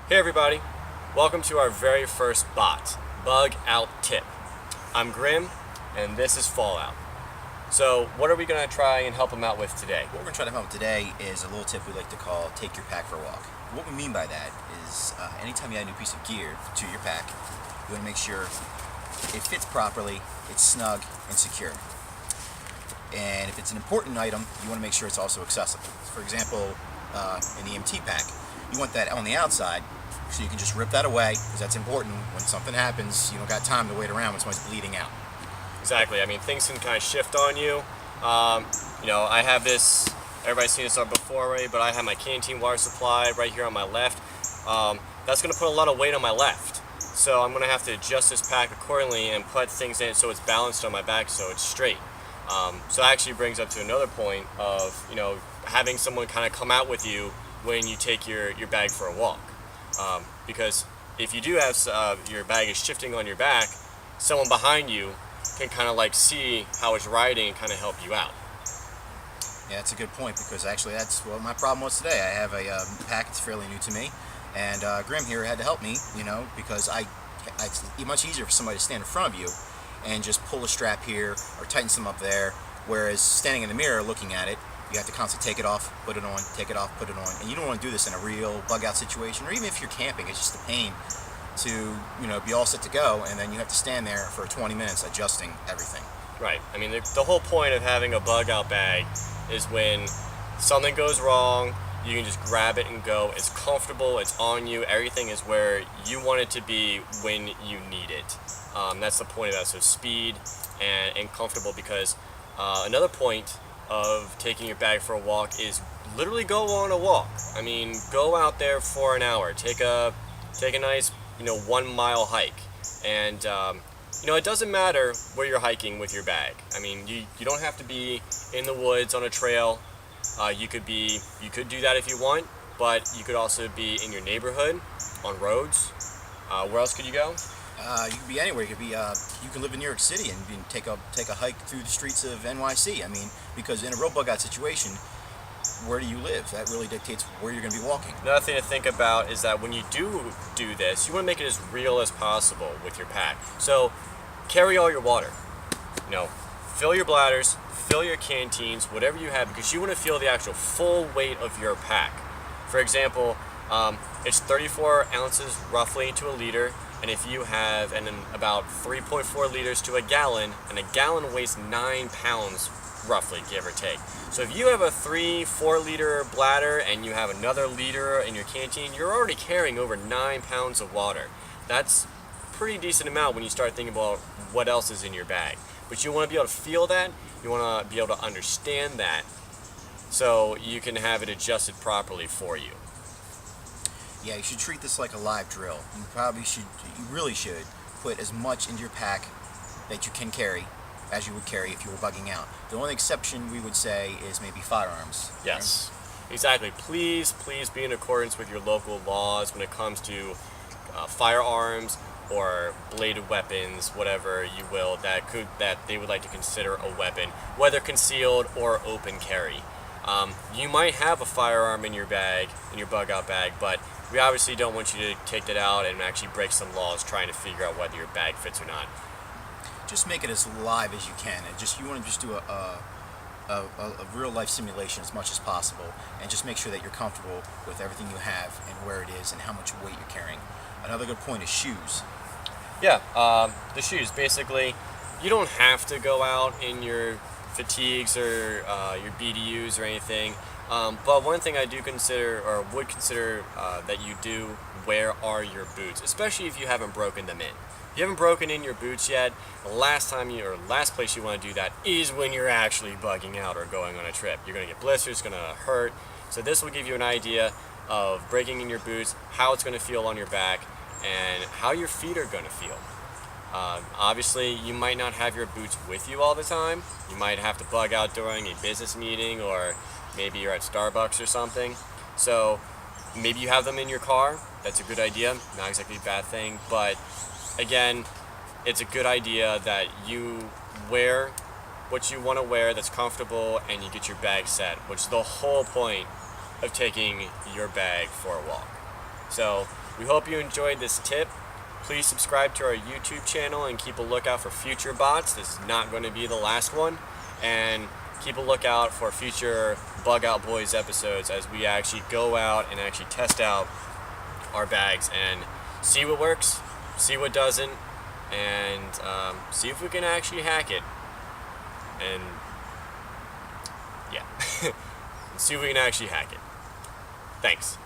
Hey everybody, welcome to our very first bot, Bug Out Tip. I'm Grimm, and this is Fallout. So what are we going to try and help them out with today? What we're going to try to help today is a little tip we like to call take your pack for a walk. What we mean by that is anytime you add a new piece of gear to your pack, you want to make sure it fits properly, it's snug and secure. And if it's an important item, you want to make sure it's also accessible. For example, an EMT pack, you want that on the outside so you can just rip that away, because that's important. When something happens, you don't got time to wait around when someone's bleeding out. Exactly. I mean, things can kind of shift on you. I have this, everybody's seen this before already, but I have my canteen water supply right here on my left. That's going to put a lot of weight on my left. So I'm going to have to adjust this pack accordingly and put things in it so it's balanced on my back so it's straight. So that actually brings up to another point of, having someone kind of come out with you when you take your bag for a walk. Because if you do have your bag is shifting on your back, someone behind you can kind of like see how it's riding and kind of help you out. Yeah, that's a good point, because actually that's what my problem was today. I have a pack that's fairly new to me, and Grimm here had to help me, because it's much easier for somebody to stand in front of you and just pull a strap here or tighten some up there, whereas standing in the mirror looking at it, you have to constantly take it off, put it on, take it off, put it on, and you don't want to do this in a real bug out situation, or even if you're camping. It's just a pain to be all set to go, and then you have to stand there for 20 minutes adjusting everything. Right. I mean, the whole point of having a bug out bag is when something goes wrong, you can just grab it and go. It's comfortable, it's on you, everything is where you want it to be when you need it. That's the point of that, so speed and comfortable, because another point of taking your bag for a walk is literally go on a walk. I mean, go out there for an hour, take a nice 1 mile hike, and it doesn't matter where you're hiking with your bag. I mean, you don't have to be in the woods on a trail. You could do that if you want, but you could also be in your neighborhood on roads. Where else could you go? You could be anywhere. You can live in New York City and take a hike through the streets of NYC. I mean, because in a real bug out situation, where do you live? That really dictates where you're going to be walking. Another thing to think about is that when you do this, you want to make it as real as possible with your pack. So carry all your water. Fill your bladders, fill your canteens, whatever you have, because you want to feel the actual full weight of your pack. For example, it's 34 ounces roughly to a liter, and if you have about 3.4 liters to a gallon, and a gallon weighs 9 pounds roughly, give or take. So if you have a 3-4 liter bladder and you have another liter in your canteen, you're already carrying over 9 pounds of water. That's a pretty decent amount when you start thinking about what else is in your bag. But you want to be able to feel that, you want to be able to understand that, so you can have it adjusted properly for you. Yeah, you should treat this like a live drill. You really should put as much into your pack that you can carry as you would carry if you were bugging out. The only exception we would say is maybe firearms. Yes, exactly. Please be in accordance with your local laws when it comes to firearms or bladed weapons, whatever you will, that they would like to consider a weapon, whether concealed or open carry. You might have a firearm in your bag, in your bug out bag, but we obviously don't want you to take that out and actually break some laws trying to figure out whether your bag fits or not. Just make it as live as you can, and you want to just do a real life simulation as much as possible, and just make sure that you're comfortable with everything you have and where it is and how much weight you're carrying. Another good point is shoes. Yeah, the shoes. Basically, you don't have to go out in your fatigues or your BDUs or anything. But one thing I do consider, or would consider, that you do wear are your boots, especially if you haven't broken them in. If you haven't broken in your boots yet, the last place you want to do that is when you're actually bugging out or going on a trip. You're going to get blisters, it's going to hurt. So this will give you an idea of breaking in your boots, how it's going to feel on your back, and how your feet are going to feel. Obviously, you might not have your boots with you all the time. You might have to bug out during a business meeting, or maybe you're at Starbucks or something. So maybe you have them in your car. That's a good idea. Not exactly a bad thing, but again, it's a good idea that you wear what you want to wear that's comfortable, and you get your bag set, which is the whole point of taking your bag for a walk. So We hope you enjoyed this tip. Please subscribe to our YouTube channel and keep a lookout for future bots. This is not going to be the last one. And keep a lookout for future Bug Out Boys episodes as we actually go out and actually test out our bags and see what works, see what doesn't, and see if we can actually hack it. And yeah, see if we can actually hack it. Thanks.